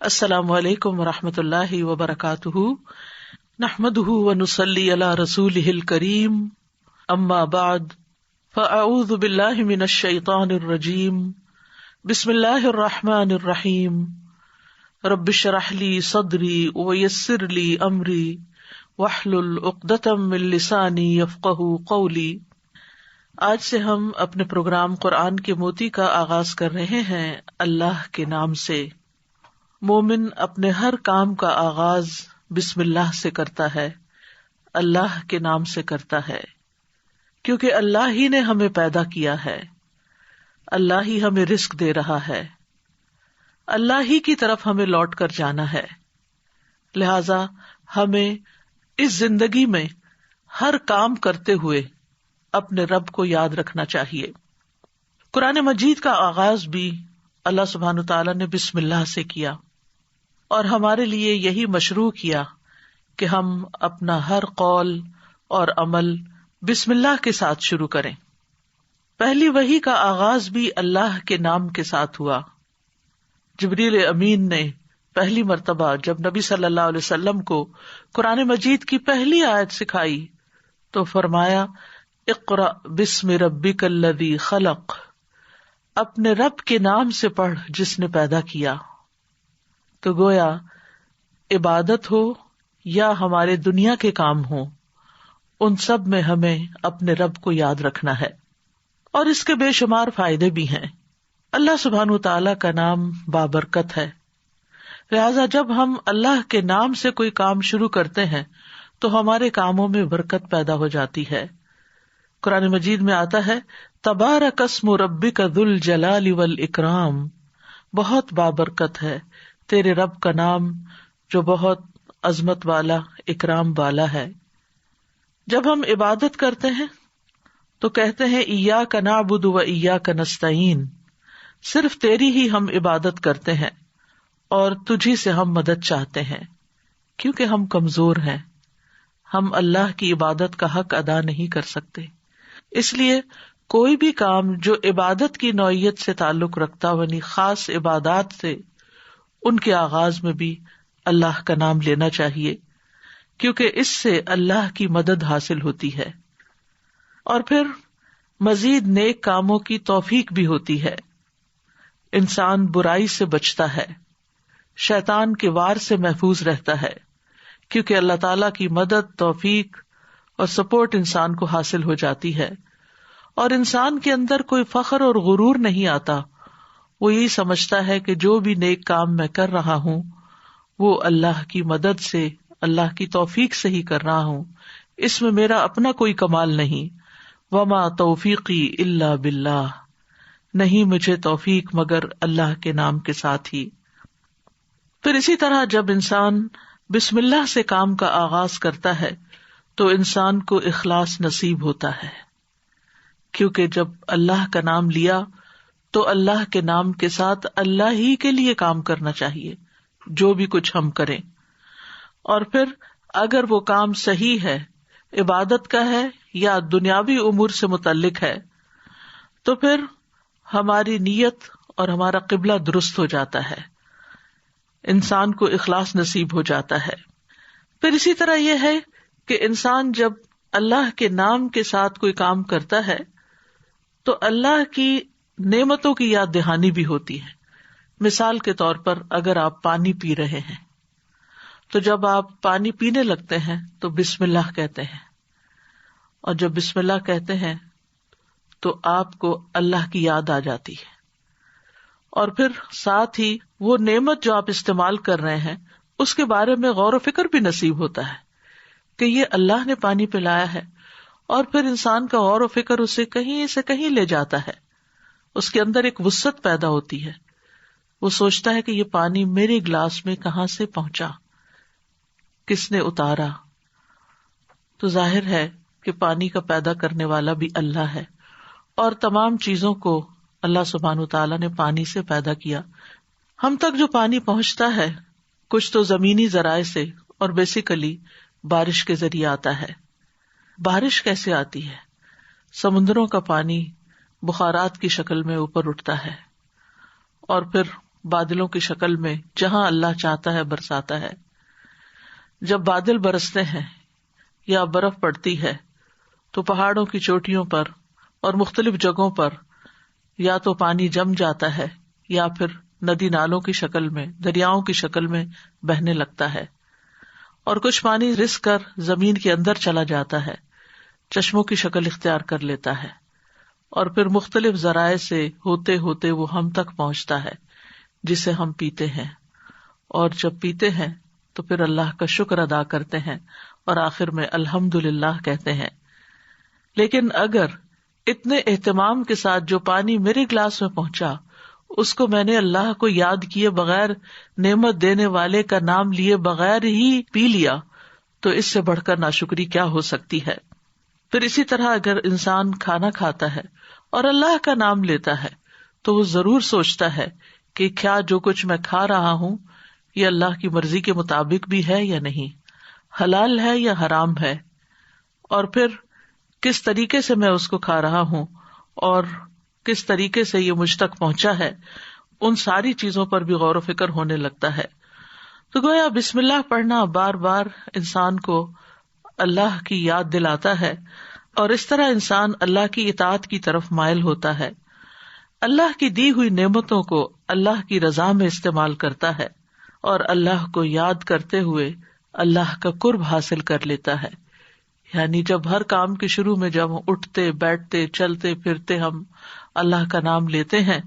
السلام علیکم ورحمۃ اللہ وبرکاتہ، نحمده ونصلی علی رسولہ الکریم، اما بعد فاعوذ باللہ من الشیطان الرجیم، بسم اللہ الرحمن الرحیم، رب اشرح لی صدری ویسر لی امری واحلل عقدۃ من لسانی یفقہوا قولی۔ آج سے ہم اپنے پروگرام قرآن کے موتی کا آغاز کر رہے ہیں اللہ کے نام سے۔ مومن اپنے ہر کام کا آغاز بسم اللہ سے کرتا ہے، اللہ کے نام سے کرتا ہے، کیونکہ اللہ ہی نے ہمیں پیدا کیا ہے، اللہ ہی ہمیں رزق دے رہا ہے، اللہ ہی کی طرف ہمیں لوٹ کر جانا ہے۔ لہذا ہمیں اس زندگی میں ہر کام کرتے ہوئے اپنے رب کو یاد رکھنا چاہیے۔ قرآن مجید کا آغاز بھی اللہ سبحانہ تعالیٰ نے بسم اللہ سے کیا، اور ہمارے لیے یہی مشروع کیا کہ ہم اپنا ہر قول اور عمل بسم اللہ کے ساتھ شروع کریں۔ پہلی وحی کا آغاز بھی اللہ کے نام کے ساتھ ہوا۔ جبریل امین نے پہلی مرتبہ جب نبی صلی اللہ علیہ وسلم کو قرآن مجید کی پہلی آیت سکھائی تو فرمایا، اقرأ بسم ربک الذی خلق، اپنے رب کے نام سے پڑھ جس نے پیدا کیا۔ تو گویا عبادت ہو یا ہمارے دنیا کے کام ہوں، ان سب میں ہمیں اپنے رب کو یاد رکھنا ہے، اور اس کے بے شمار فائدے بھی ہیں۔ اللہ سبحانہ تعالیٰ کا نام بابرکت ہے، لہذا جب ہم اللہ کے نام سے کوئی کام شروع کرتے ہیں تو ہمارے کاموں میں برکت پیدا ہو جاتی ہے۔ قرآن مجید میں آتا ہے، تبارک اسم ربک ذو الجلال والاکرام، بہت بابرکت ہے تیرے رب کا نام جو بہت عظمت والا، اکرام والا ہے۔ جب ہم عبادت کرتے ہیں تو کہتے ہیں ایاک نعبد و ایاک نستعین، صرف تیری ہی ہم عبادت کرتے ہیں اور تجھی سے ہم مدد چاہتے ہیں، کیونکہ ہم کمزور ہیں، ہم اللہ کی عبادت کا حق ادا نہیں کر سکتے۔ اس لیے کوئی بھی کام جو عبادت کی نوعیت سے تعلق رکھتا یعنی خاص عبادات سے، ان کے آغاز میں بھی اللہ کا نام لینا چاہیے، کیونکہ اس سے اللہ کی مدد حاصل ہوتی ہے، اور پھر مزید نیک کاموں کی توفیق بھی ہوتی ہے۔ انسان برائی سے بچتا ہے، شیطان کے وار سے محفوظ رہتا ہے، کیونکہ اللہ تعالیٰ کی مدد، توفیق اور سپورٹ انسان کو حاصل ہو جاتی ہے، اور انسان کے اندر کوئی فخر اور غرور نہیں آتا۔ وہ یہی سمجھتا ہے کہ جو بھی نیک کام میں کر رہا ہوں وہ اللہ کی مدد سے، اللہ کی توفیق سے ہی کر رہا ہوں، اس میں میرا اپنا کوئی کمال نہیں۔ وما توفیقی الا باللہ، نہیں مجھے توفیق مگر اللہ کے نام کے ساتھ ہی۔ پھر اسی طرح جب انسان بسم اللہ سے کام کا آغاز کرتا ہے تو انسان کو اخلاص نصیب ہوتا ہے، کیونکہ جب اللہ کا نام لیا تو اللہ کے نام کے ساتھ اللہ ہی کے لیے کام کرنا چاہیے، جو بھی کچھ ہم کریں۔ اور پھر اگر وہ کام صحیح ہے، عبادت کا ہے یا دنیاوی امور سے متعلق ہے، تو پھر ہماری نیت اور ہمارا قبلہ درست ہو جاتا ہے، انسان کو اخلاص نصیب ہو جاتا ہے۔ پھر اسی طرح یہ ہے کہ انسان جب اللہ کے نام کے ساتھ کوئی کام کرتا ہے تو اللہ کی نعمتوں کی یاد دہانی بھی ہوتی ہے۔ مثال کے طور پر اگر آپ پانی پی رہے ہیں تو جب آپ پانی پینے لگتے ہیں تو بسم اللہ کہتے ہیں، اور جب بسم اللہ کہتے ہیں تو آپ کو اللہ کی یاد آ جاتی ہے، اور پھر ساتھ ہی وہ نعمت جو آپ استعمال کر رہے ہیں اس کے بارے میں غور و فکر بھی نصیب ہوتا ہے کہ یہ اللہ نے پانی پلایا ہے، اور پھر انسان کا غور و فکر اسے کہیں سے کہیں لے جاتا ہے، اس کے اندر ایک وسعت پیدا ہوتی ہے، وہ سوچتا ہے کہ یہ پانی میرے گلاس میں کہاں سے پہنچا، کس نے اتارا۔ تو ظاہر ہے کہ پانی کا پیدا کرنے والا بھی اللہ ہے، اور تمام چیزوں کو اللہ سبحانہ تعالیٰ نے پانی سے پیدا کیا۔ ہم تک جو پانی پہنچتا ہے کچھ تو زمینی ذرائع سے اور بیسیکلی بارش کے ذریعے آتا ہے۔ بارش کیسے آتی ہے؟ سمندروں کا پانی بخارات کی شکل میں اوپر اٹھتا ہے، اور پھر بادلوں کی شکل میں جہاں اللہ چاہتا ہے برساتا ہے. جب بادل برستے ہیں یا برف پڑتی ہے تو پہاڑوں کی چوٹیوں پر اور مختلف جگہوں پر یا تو پانی جم جاتا ہے یا پھر ندی نالوں کی شکل میں، دریاؤں کی شکل میں بہنے لگتا ہے، اور کچھ پانی رس کر زمین کے اندر چلا جاتا ہے، چشموں کی شکل اختیار کر لیتا ہے، اور پھر مختلف ذرائع سے ہوتے ہوتے وہ ہم تک پہنچتا ہے جسے ہم پیتے ہیں، اور جب پیتے ہیں تو پھر اللہ کا شکر ادا کرتے ہیں اور آخر میں الحمدللہ کہتے ہیں. لیکن اگر اتنے اہتمام کے ساتھ جو پانی میرے گلاس میں پہنچا اس کو میں نے اللہ کو یاد کیے بغیر، نعمت دینے والے کا نام لیے بغیر ہی پی لیا، تو اس سے بڑھ کر ناشکری کیا ہو سکتی ہے. پھر اسی طرح اگر انسان کھانا کھاتا ہے اور اللہ کا نام لیتا ہے تو وہ ضرور سوچتا ہے کہ کیا جو کچھ میں کھا رہا ہوں یہ اللہ کی مرضی کے مطابق بھی ہے یا نہیں، حلال ہے یا حرام ہے، اور پھر کس طریقے سے میں اس کو کھا رہا ہوں اور کس طریقے سے یہ مجھ تک پہنچا ہے. ان ساری چیزوں پر بھی غور و فکر ہونے لگتا ہے. تو گویا بسم اللہ پڑھنا بار بار انسان کو اللہ کی یاد دلاتا ہے، اور اس طرح انسان اللہ کی اطاعت کی طرف مائل ہوتا ہے، اللہ کی دی ہوئی نعمتوں کو اللہ کی رضا میں استعمال کرتا ہے، اور اللہ کو یاد کرتے ہوئے اللہ کا قرب حاصل کر لیتا ہے. یعنی جب ہر کام کے شروع میں جب ہم اٹھتے بیٹھتے چلتے پھرتے ہم اللہ کا نام لیتے ہیں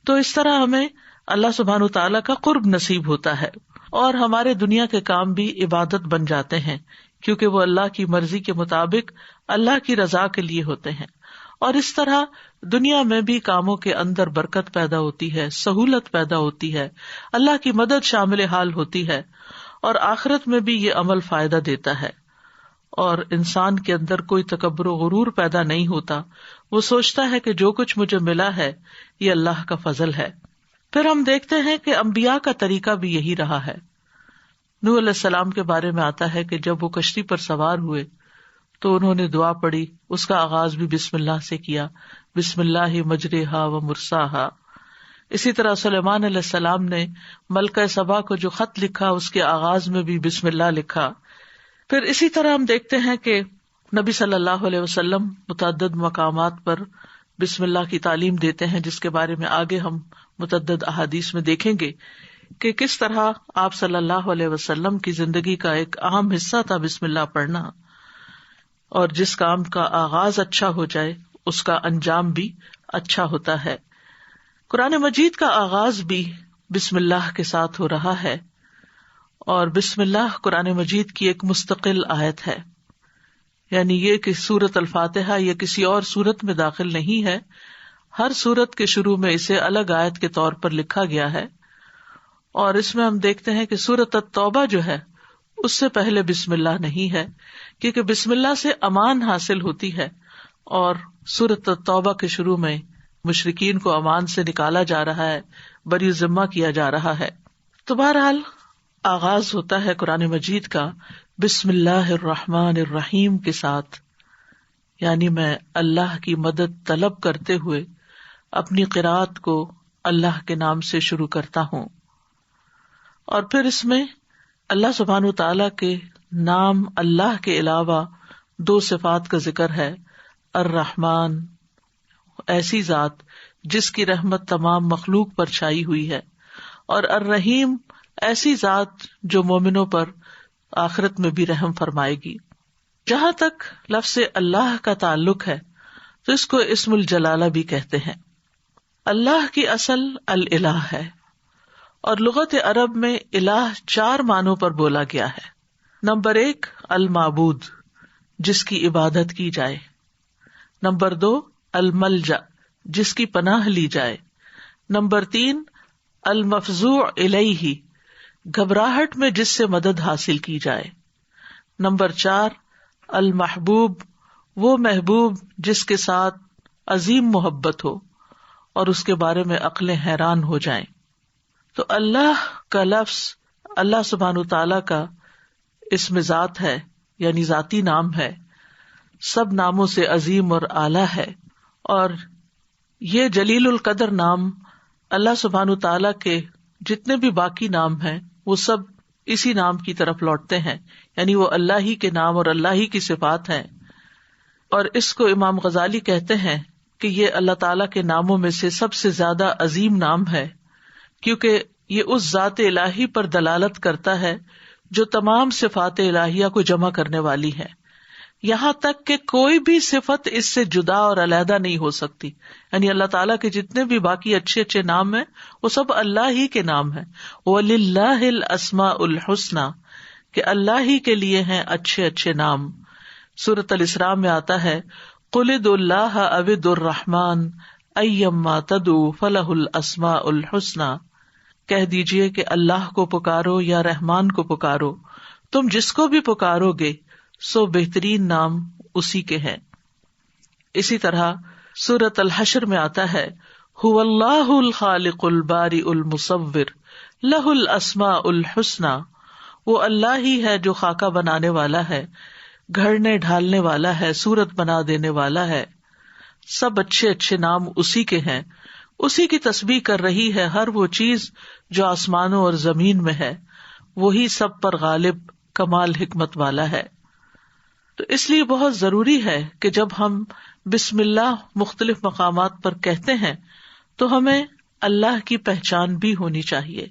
تو اس طرح ہمیں اللہ سبحانہ تعالیٰ کا قرب نصیب ہوتا ہے، اور ہمارے دنیا کے کام بھی عبادت بن جاتے ہیں کیونکہ وہ اللہ کی مرضی کے مطابق اللہ کی رضا کے لیے ہوتے ہیں. اور اس طرح دنیا میں بھی کاموں کے اندر برکت پیدا ہوتی ہے، سہولت پیدا ہوتی ہے، اللہ کی مدد شامل حال ہوتی ہے، اور آخرت میں بھی یہ عمل فائدہ دیتا ہے، اور انسان کے اندر کوئی تکبر و غرور پیدا نہیں ہوتا. وہ سوچتا ہے کہ جو کچھ مجھے ملا ہے یہ اللہ کا فضل ہے. پھر ہم دیکھتے ہیں کہ انبیاء کا طریقہ بھی یہی رہا ہے. نوح علیہ السلام کے بارے میں آتا ہے کہ جب وہ کشتی پر سوار ہوئے تو انہوں نے دعا پڑھی، اس کا آغاز بھی بسم اللہ سے کیا، بسم اللہ مجریہا و مرساہا. اسی طرح سلیمان علیہ السلام نے ملکہ سبا کو جو خط لکھا اس کے آغاز میں بھی بسم اللہ لکھا. پھر اسی طرح ہم دیکھتے ہیں کہ نبی صلی اللہ علیہ وسلم متعدد مقامات پر بسم اللہ کی تعلیم دیتے ہیں، جس کے بارے میں آگے ہم متعدد احادیث میں دیکھیں گے کہ کس طرح آپ صلی اللہ علیہ وسلم کی زندگی کا ایک اہم حصہ تھا بسم اللہ پڑھنا، اور جس کام کا آغاز اچھا ہو جائے اس کا انجام بھی اچھا ہوتا ہے. قرآن مجید کا آغاز بھی بسم اللہ کے ساتھ ہو رہا ہے، اور بسم اللہ قرآن مجید کی ایک مستقل آیت ہے. یعنی یہ کہ سورۃ الفاتحہ یہ کسی اور سورت میں داخل نہیں ہے، ہر سورت کے شروع میں اسے الگ آیت کے طور پر لکھا گیا ہے. اور اس میں ہم دیکھتے ہیں کہ سورۃ التوبہ جو ہے اس سے پہلے بسم اللہ نہیں ہے، کیونکہ بسم اللہ سے امان حاصل ہوتی ہے، اور سورۃ التوبہ کے شروع میں مشرکین کو امان سے نکالا جا رہا ہے، بری ذمہ کیا جا رہا ہے. تو بہرحال آغاز ہوتا ہے قرآن مجید کا بسم اللہ الرحمن الرحیم کے ساتھ، یعنی میں اللہ کی مدد طلب کرتے ہوئے اپنی قرات کو اللہ کے نام سے شروع کرتا ہوں. اور پھر اس میں اللہ سبحانہ تعالیٰ کے نام اللہ کے علاوہ دو صفات کا ذکر ہے. الرحمن، ایسی ذات جس کی رحمت تمام مخلوق پر چھائی ہوئی ہے، اور الرحیم، ایسی ذات جو مومنوں پر آخرت میں بھی رحم فرمائے گی. جہاں تک لفظ اللہ کا تعلق ہے تو اس کو اسم الجلالہ بھی کہتے ہیں. اللہ کی اصل الالہ ہے، اور لغت عرب میں الہ 4 معنوں پر بولا گیا ہے. نمبر 1 المعبود، جس کی عبادت کی جائے. نمبر 2 الملجأ، جس کی پناہ لی جائے. نمبر 3 المفزوع الیہ، گھبراہٹ میں جس سے مدد حاصل کی جائے. نمبر 4 المحبوب، وہ محبوب جس کے ساتھ عظیم محبت ہو اور اس کے بارے میں عقلیں حیران ہو جائیں. تو اللہ کا لفظ اللہ سبحانہ تعالیٰ کا اسم ذات ہے، یعنی ذاتی نام ہے، سب ناموں سے عظیم اور اعلیٰ ہے. اور یہ جلیل القدر نام اللہ سبحانہ تعالیٰ کے جتنے بھی باقی نام ہیں وہ سب اسی نام کی طرف لوٹتے ہیں، یعنی وہ اللہ ہی کے نام اور اللہ ہی کی صفات ہیں. اور اس کو امام غزالی کہتے ہیں کہ یہ اللہ تعالیٰ کے ناموں میں سے سب سے زیادہ عظیم نام ہے، کیونکہ یہ اس ذات الہی پر دلالت کرتا ہے جو تمام صفات الہیہ کو جمع کرنے والی ہے، یہاں تک کہ کوئی بھی صفت اس سے جدا اور علیحدہ نہیں ہو سکتی. یعنی اللہ تعالیٰ کے جتنے بھی باقی اچھے اچھے نام ہیں وہ سب اللہ ہی کے نام ہیں. وَلِلَّهِ الْأَسْمَاءُ الْحُسْنَى، کہ اللہ ہی کے لیے ہیں اچھے اچھے نام. سورۃ الاسراء میں آتا ہے قُلِ ادْعُوا اللَّهَ أَوِ ادْعُوا الرَّحْمَٰنَ أَيَّمَّا تَدْعُوا فَلَهُ الْأَسْمَاءُ الْحُسْنَى، کہہ دیجئے کہ اللہ کو پکارو یا رحمان کو پکارو، تم جس کو بھی پکارو گے سو بہترین نام اسی کے ہیں. اسی طرح سورۃ الحشر میں آتا ہے هُوَ اللَّهُ الْخَالِقُ الْبَارِئُ الْمُصَوِّرُ لَهُ الْأَسْمَاءُ الْحُسْنَى، وہ اللہ ہی ہے جو خاکہ بنانے والا ہے، گھڑنے ڈھالنے والا ہے، صورت بنا دینے والا ہے. سب اچھے اچھے نام اسی کے ہیں. اسی کی تسبیح کر رہی ہے ہر وہ چیز جو آسمانوں اور زمین میں ہے، وہی سب پر غالب کمال حکمت والا ہے. تو اس لیے بہت ضروری ہے کہ جب ہم بسم اللہ مختلف مقامات پر کہتے ہیں تو ہمیں اللہ کی پہچان بھی ہونی چاہیے.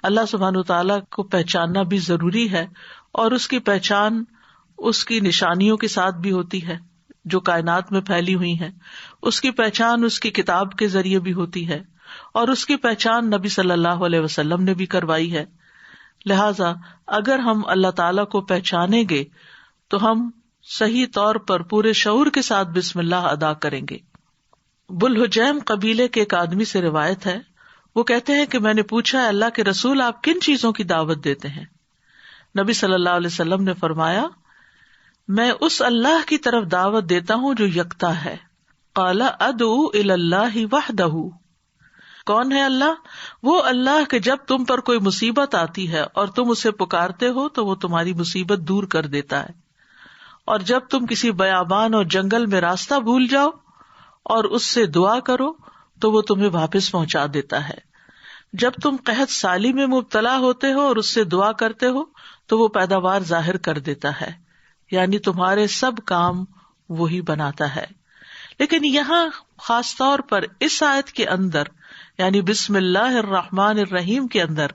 اللہ سبحانہ وتعالیٰ کو پہچاننا بھی ضروری ہے، اور اس کی پہچان اس کی نشانیوں کے ساتھ بھی ہوتی ہے جو کائنات میں پھیلی ہوئی ہیں. اس کی پہچان اس کی کتاب کے ذریعے بھی ہوتی ہے، اور اس کی پہچان نبی صلی اللہ علیہ وسلم نے بھی کروائی ہے. لہذا اگر ہم اللہ تعالیٰ کو پہچانیں گے تو ہم صحیح طور پر پورے شعور کے ساتھ بسم اللہ ادا کریں گے. بلحجیم قبیلے کے ایک آدمی سے روایت ہے، وہ کہتے ہیں کہ میں نے پوچھا اللہ کے رسول آپ کن چیزوں کی دعوت دیتے ہیں؟ نبی صلی اللہ علیہ وسلم نے فرمایا میں اس اللہ کی طرف دعوت دیتا ہوں جو یکتا ہے. قال ادعو الی اللہ وحدہ، کون ہے اللہ؟ وہ اللہ کہ جب تم پر کوئی مصیبت آتی ہے اور تم اسے پکارتے ہو تو وہ تمہاری مصیبت دور کر دیتا ہے، اور جب تم کسی بیابان اور جنگل میں راستہ بھول جاؤ اور اس سے دعا کرو تو وہ تمہیں واپس پہنچا دیتا ہے. جب تم قحط سالی میں مبتلا ہوتے ہو اور اس سے دعا کرتے ہو تو وہ پیداوار ظاہر کر دیتا ہے، یعنی تمہارے سب کام وہی بناتا ہے. لیکن یہاں خاص طور پر اس آیت کے اندر یعنی بسم اللہ الرحمن الرحیم کے اندر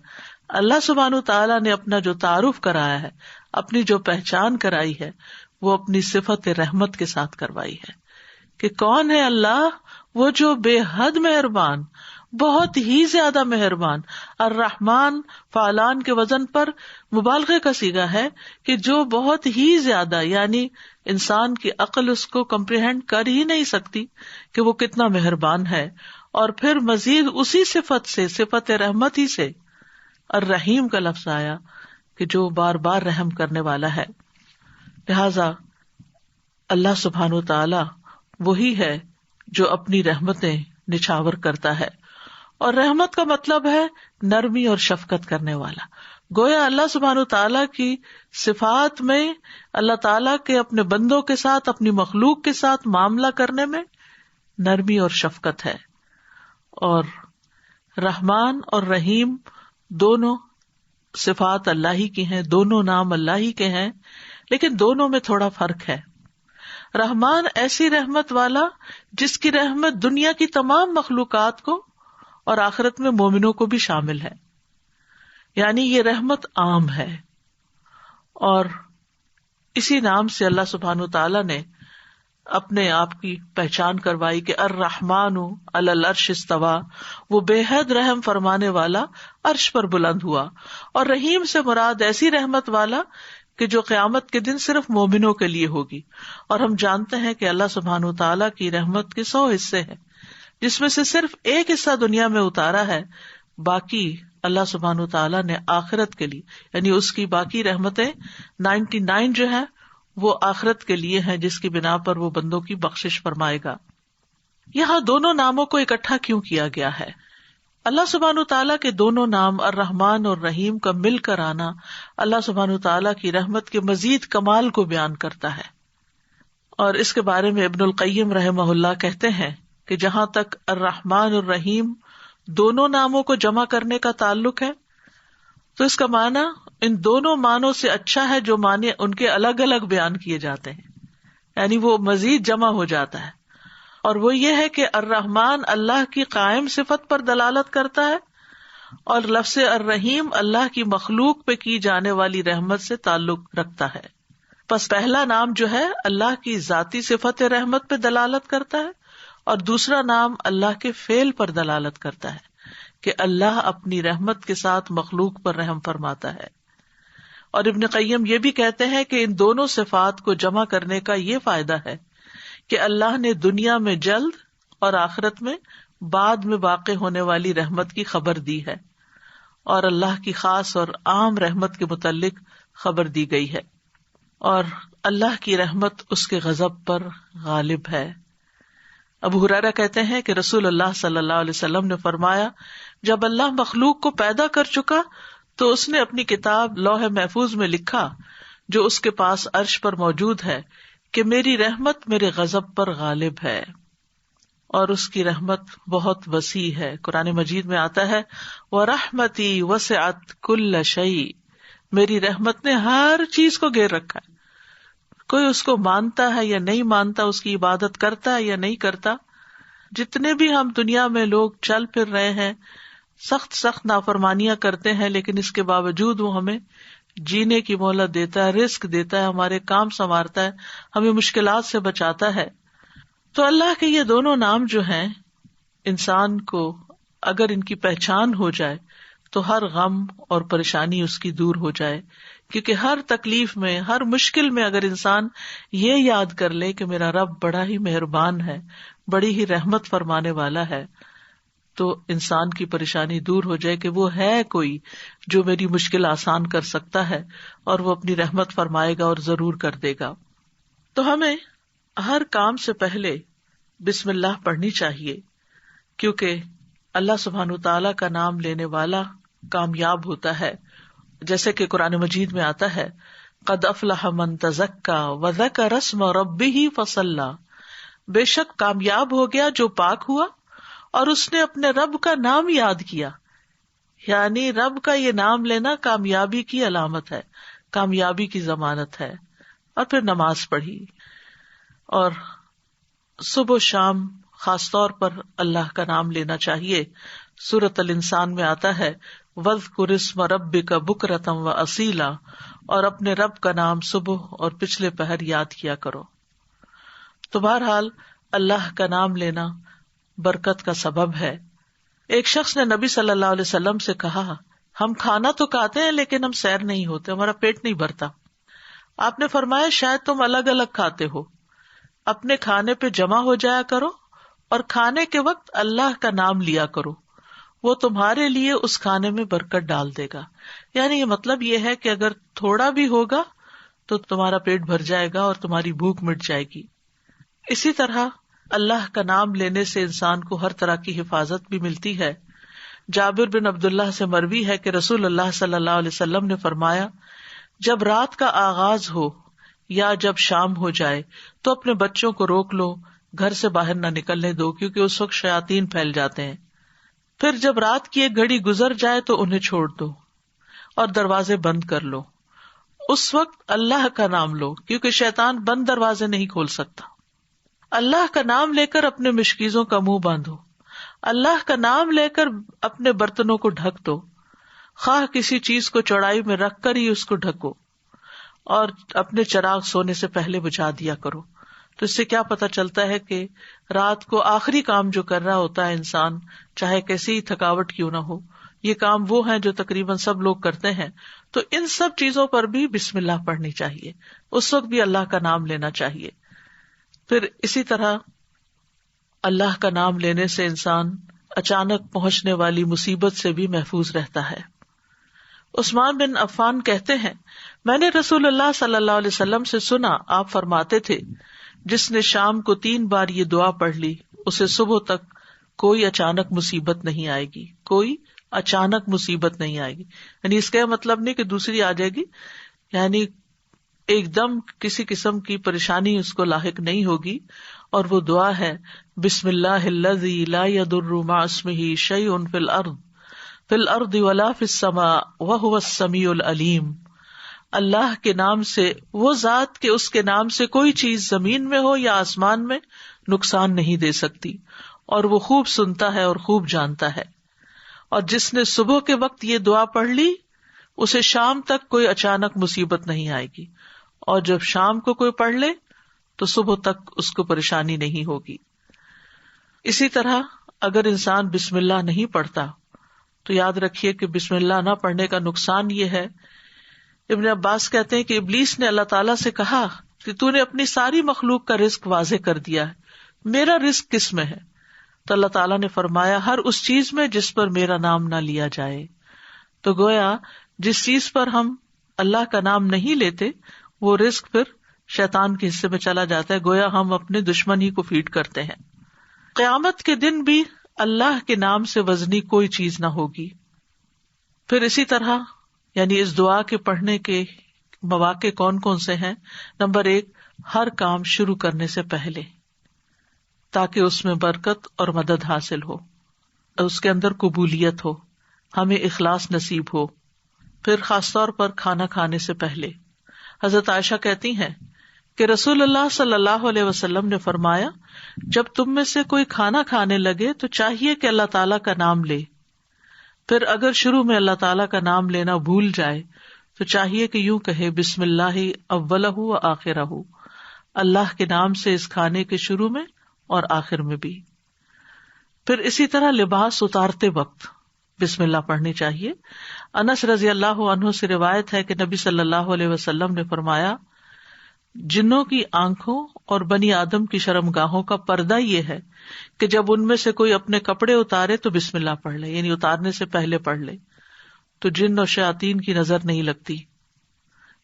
اللہ سبحانہ تعالیٰ نے اپنا جو تعارف کرایا ہے، اپنی جو پہچان کرائی ہے، وہ اپنی صفت رحمت کے ساتھ کروائی ہے کہ کون ہے اللہ؟ وہ جو بے حد مہربان، بہت ہی زیادہ مہربان. الرحمن فعلان کے وزن پر مبالغے کا صیغہ ہے کہ جو بہت ہی زیادہ، یعنی انسان کی عقل اس کو کمپریہینڈ کر ہی نہیں سکتی کہ وہ کتنا مہربان ہے. اور پھر مزید اسی صفت سے، صفت رحمت ہی سے الرحیم کا لفظ آیا کہ جو بار بار رحم کرنے والا ہے. لہذا اللہ سبحانہ تعالی وہی ہے جو اپنی رحمتیں نچھاور کرتا ہے، اور رحمت کا مطلب ہے نرمی اور شفقت کرنے والا. گویا اللہ سبحانہ تعالیٰ کی صفات میں اللہ تعالیٰ کے اپنے بندوں کے ساتھ، اپنی مخلوق کے ساتھ معاملہ کرنے میں نرمی اور شفقت ہے. اور رحمان اور رحیم دونوں صفات اللہ ہی کی ہیں، دونوں نام اللہ ہی کے ہیں، لیکن دونوں میں تھوڑا فرق ہے. رحمان ایسی رحمت والا جس کی رحمت دنیا کی تمام مخلوقات کو اور آخرت میں مومنوں کو بھی شامل ہے، یعنی یہ رحمت عام ہے. اور اسی نام سے اللہ سبحانہ تعالیٰ نے اپنے آپ کی پہچان کروائی کہ الرحمن علی العرش استویٰ، وہ بے حد رحم فرمانے والا عرش پر بلند ہوا. اور رحیم سے مراد ایسی رحمت والا کہ جو قیامت کے دن صرف مومنوں کے لیے ہوگی. اور ہم جانتے ہیں کہ اللہ سبحانہ تعالیٰ کی رحمت کے 100 حصے ہیں، جس میں سے صرف ایک حصہ دنیا میں اتارا ہے، باقی اللہ سبحانہ تعالیٰ نے آخرت کے لیے، یعنی اس کی باقی رحمتیں 99 جو ہیں وہ آخرت کے لیے ہیں، جس کی بنا پر وہ بندوں کی بخشش فرمائے گا. یہاں دونوں ناموں کو اکٹھا کیوں کیا گیا ہے؟ اللہ سبحانہ تعالیٰ کے دونوں نام الرحمن اور رحیم کا مل کر آنا اللہ سبحانہ تعالیٰ کی رحمت کے مزید کمال کو بیان کرتا ہے. اور اس کے بارے میں ابن القیم رحمہ اللہ کہتے ہیں کہ جہاں تک الرحمن الرحیم دونوں ناموں کو جمع کرنے کا تعلق ہے، تو اس کا معنی ان دونوں معنوں سے اچھا ہے جو معنی ان کے الگ الگ بیان کیے جاتے ہیں، یعنی وہ مزید جمع ہو جاتا ہے. اور وہ یہ ہے کہ الرحمن اللہ کی قائم صفت پر دلالت کرتا ہے، اور لفظ الرحیم اللہ کی مخلوق پہ کی جانے والی رحمت سے تعلق رکھتا ہے. پس پہلا نام جو ہے اللہ کی ذاتی صفت رحمت پہ دلالت کرتا ہے، اور دوسرا نام اللہ کے فعل پر دلالت کرتا ہے کہ اللہ اپنی رحمت کے ساتھ مخلوق پر رحم فرماتا ہے. اور ابن قیم یہ بھی کہتے ہیں کہ ان دونوں صفات کو جمع کرنے کا یہ فائدہ ہے کہ اللہ نے دنیا میں جلد اور آخرت میں بعد میں واقع ہونے والی رحمت کی خبر دی ہے، اور اللہ کی خاص اور عام رحمت کے متعلق خبر دی گئی ہے، اور اللہ کی رحمت اس کے غضب پر غالب ہے. ابو ہریرہ کہتے ہیں کہ رسول اللہ صلی اللہ علیہ وسلم نے فرمایا، جب اللہ مخلوق کو پیدا کر چکا تو اس نے اپنی کتاب لوح محفوظ میں لکھا جو اس کے پاس عرش پر موجود ہے کہ میری رحمت میرے غضب پر غالب ہے، اور اس کی رحمت بہت وسیع ہے. قرآن مجید میں آتا ہے وَرَحْمَتِي وَسِعَتْ كُلَّ شَيْءٍ، میری رحمت نے ہر چیز کو گھیر رکھا ہے. کوئی اس کو مانتا ہے یا نہیں مانتا، اس کی عبادت کرتا ہے یا نہیں کرتا، جتنے بھی ہم دنیا میں لوگ چل پھر رہے ہیں، سخت نافرمانیاں کرتے ہیں، لیکن اس کے باوجود وہ ہمیں جینے کی مہلت دیتا ہے، رزق دیتا ہے، ہمارے کام سنوارتا ہے، ہمیں مشکلات سے بچاتا ہے. تو اللہ کے یہ دونوں نام جو ہیں، انسان کو اگر ان کی پہچان ہو جائے تو ہر غم اور پریشانی اس کی دور ہو جائے، کیونکہ ہر تکلیف میں، ہر مشکل میں اگر انسان یہ یاد کر لے کہ میرا رب بڑا ہی مہربان ہے، بڑی ہی رحمت فرمانے والا ہے، تو انسان کی پریشانی دور ہو جائے کہ وہ ہے کوئی جو میری مشکل آسان کر سکتا ہے، اور وہ اپنی رحمت فرمائے گا اور ضرور کر دے گا. تو ہمیں ہر کام سے پہلے بسم اللہ پڑھنی چاہیے، کیونکہ اللہ سبحانہ تعالیٰ کا نام لینے والا کامیاب ہوتا ہے. جیسے کہ قرآن مجید میں آتا ہے قد افلح من تزکا وذکر اسم ربہ فصلی، بے شک کامیاب ہو گیا جو پاک ہوا اور اس نے اپنے رب کا نام یاد کیا. یعنی رب کا یہ نام لینا کامیابی کی علامت ہے، کامیابی کی ضمانت ہے. اور پھر نماز پڑھی، اور صبح و شام خاص طور پر اللہ کا نام لینا چاہیے. سورۃ الانسان میں آتا ہے وَاذْكُرِ اسْمَ رَبِّكَ بُكْرَةً وَأَصِيلًا، اور اپنے رب کا نام صبح اور پچھلے پہر یاد کیا کرو. تو بہرحال اللہ کا نام لینا برکت کا سبب ہے. ایک شخص نے نبی صلی اللہ علیہ وسلم سے کہا، ہم کھانا تو کھاتے ہیں لیکن ہم سیر نہیں ہوتے، ہمارا پیٹ نہیں بھرتا. آپ نے فرمایا شاید تم الگ الگ کھاتے ہو، اپنے کھانے پہ جمع ہو جایا کرو اور کھانے کے وقت اللہ کا نام لیا کرو، وہ تمہارے لیے اس کھانے میں برکت ڈال دے گا. یعنی یہ مطلب یہ ہے کہ اگر تھوڑا بھی ہوگا تو تمہارا پیٹ بھر جائے گا اور تمہاری بھوک مٹ جائے گی. اسی طرح اللہ کا نام لینے سے انسان کو ہر طرح کی حفاظت بھی ملتی ہے. جابر بن عبداللہ سے مروی ہے کہ رسول اللہ صلی اللہ علیہ وسلم نے فرمایا، جب رات کا آغاز ہو یا جب شام ہو جائے تو اپنے بچوں کو روک لو، گھر سے باہر نہ نکلنے دو، کیونکہ اس وقت شیاطین پھیل جاتے ہیں. پھر جب رات کی ایک گھڑی گزر جائے تو انہیں چھوڑ دو اور دروازے بند کر لو. اس وقت اللہ کا نام لو، کیونکہ شیطان بند دروازے نہیں کھول سکتا. اللہ کا نام لے کر اپنے مشکیزوں کا منہ باندھو، اللہ کا نام لے کر اپنے برتنوں کو ڈھک دو، خواہ کسی چیز کو چوڑائی میں رکھ کر ہی اس کو ڈھکو، اور اپنے چراغ سونے سے پہلے بجھا دیا کرو. تو اس سے کیا پتا چلتا ہے کہ رات کو آخری کام جو کر رہا ہوتا ہے انسان، چاہے کیسی ہی تھکاوٹ کیوں نہ ہو، یہ کام وہ ہیں جو تقریباً سب لوگ کرتے ہیں، تو ان سب چیزوں پر بھی بسم اللہ پڑھنی چاہیے، اس وقت بھی اللہ کا نام لینا چاہیے. پھر اسی طرح اللہ کا نام لینے سے انسان اچانک پہنچنے والی مصیبت سے بھی محفوظ رہتا ہے. عثمان بن عفان کہتے ہیں، میں نے رسول اللہ صلی اللہ علیہ وسلم سے سنا، آپ فرماتے تھے، جس نے شام کو 3 بار یہ دعا پڑھ لی اسے صبح تک کوئی اچانک مصیبت نہیں آئے گی، کوئی اچانک مصیبت نہیں آئے گی. یعنی اس کا مطلب نہیں کہ دوسری آ جائے گی، یعنی ایک دم کسی قسم کی پریشانی اس کو لاحق نہیں ہوگی. اور وہ دعا ہے بسم اللہ الذی لا یضر مع اسمہ شیء فی الارض ولا فی السماء وہو السمیع العلیم. اللہ کے نام سے، وہ ذات کہ اس کے نام سے کوئی چیز زمین میں ہو یا آسمان میں نقصان نہیں دے سکتی، اور وہ خوب سنتا ہے اور خوب جانتا ہے. اور جس نے صبح کے وقت یہ دعا پڑھ لی اسے شام تک کوئی اچانک مصیبت نہیں آئے گی، اور جب شام کو کوئی پڑھ لے تو صبح تک اس کو پریشانی نہیں ہوگی. اسی طرح اگر انسان بسم اللہ نہیں پڑھتا تو یاد رکھیے کہ بسم اللہ نہ پڑھنے کا نقصان یہ ہے. ابن عباس کہتے ہیں کہ ابلیس نے اللہ تعالیٰ سے کہا کہ تو نے اپنی ساری مخلوق کا رزق واضح کر دیا ہے، میرا رزق کس میں ہے؟ تو اللہ تعالیٰ نے فرمایا ہر اس چیز میں جس پر میرا نام نہ لیا جائے. تو گویا جس چیز پر ہم اللہ کا نام نہیں لیتے وہ رزق پھر شیطان کے حصے میں چلا جاتا ہے، گویا ہم اپنے دشمن ہی کو فیڈ کرتے ہیں. قیامت کے دن بھی اللہ کے نام سے وزنی کوئی چیز نہ ہوگی. پھر اسی طرح یعنی اس دعا کے پڑھنے کے مواقع کون کون سے ہیں؟ نمبر 1، ہر کام شروع کرنے سے پہلے، تاکہ اس میں برکت اور مدد حاصل ہو، اس کے اندر قبولیت ہو، ہمیں اخلاص نصیب ہو. پھر خاص طور پر کھانا کھانے سے پہلے حضرت عائشہ کہتی ہیں کہ رسول اللہ صلی اللہ علیہ وسلم نے فرمایا جب تم میں سے کوئی کھانا کھانے لگے تو چاہیے کہ اللہ تعالیٰ کا نام لے. پھر اگر شروع میں اللہ تعالیٰ کا نام لینا بھول جائے تو چاہیے کہ یوں کہے بسم اللہ اولہ و آخرہ، اللہ کے نام سے اس کھانے کے شروع میں اور آخر میں بھی. پھر اسی طرح لباس اتارتے وقت بسم اللہ پڑھنی چاہیے. انس رضی اللہ عنہ سے روایت ہے کہ نبی صلی اللہ علیہ وسلم نے فرمایا جنوں کی آنکھوں اور بنی آدم کی شرمگاہوں کا پردہ یہ ہے کہ جب ان میں سے کوئی اپنے کپڑے اتارے تو بسم اللہ پڑھ لے، یعنی اتارنے سے پہلے پڑھ لے، تو جن اور شیاطین کی نظر نہیں لگتی.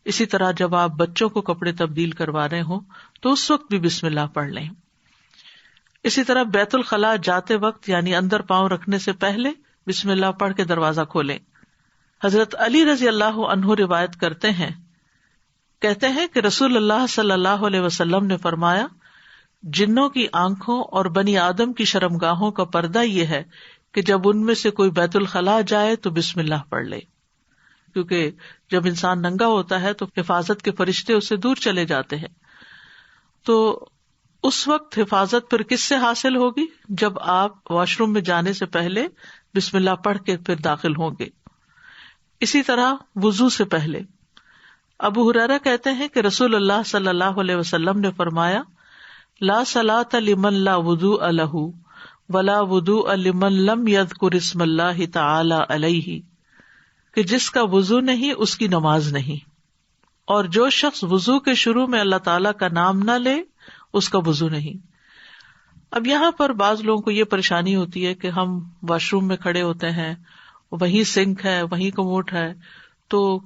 اسی طرح جب آپ بچوں کو کپڑے تبدیل کروا رہے ہوں تو اس وقت بھی بسم اللہ پڑھ لیں. اسی طرح بیت الخلاء جاتے وقت یعنی اندر پاؤں رکھنے سے پہلے بسم اللہ پڑھ کے دروازہ کھولیں. حضرت علی رضی اللہ عنہ روایت کرتے ہیں، کہتے ہیں کہ رسول اللہ صلی اللہ علیہ وسلم نے فرمایا جنوں کی آنکھوں اور بنی آدم کی شرمگاہوں کا پردہ یہ ہے کہ جب ان میں سے کوئی بیت الخلاء جائے تو بسم اللہ پڑھ لے، کیونکہ جب انسان ننگا ہوتا ہے تو حفاظت کے فرشتے اس سے دور چلے جاتے ہیں. تو اس وقت حفاظت پھر کس سے حاصل ہوگی؟ جب آپ واش روم میں جانے سے پہلے بسم اللہ پڑھ کے پھر داخل ہوں گے. اسی طرح وضو سے پہلے ابو ہریرہ کہتے ہیں کہ رسول اللہ صلی اللہ علیہ وسلم نے فرمایا لا صلاۃ لمن لا وضوء لہ ولا وضوء لمن لم یذکر اسم اللہ تعالی علیہ، کہ جس کا وضو نہیں اس کی نماز نہیں، اور جو شخص وضو کے شروع میں اللہ تعالی کا نام نہ لے اس کا وضو نہیں. اب یہاں پر بعض لوگوں کو یہ پریشانی ہوتی ہے کہ ہم واش روم میں کھڑے ہوتے ہیں، وہیں سنک ہے، وہیں کموڈ ہے، تو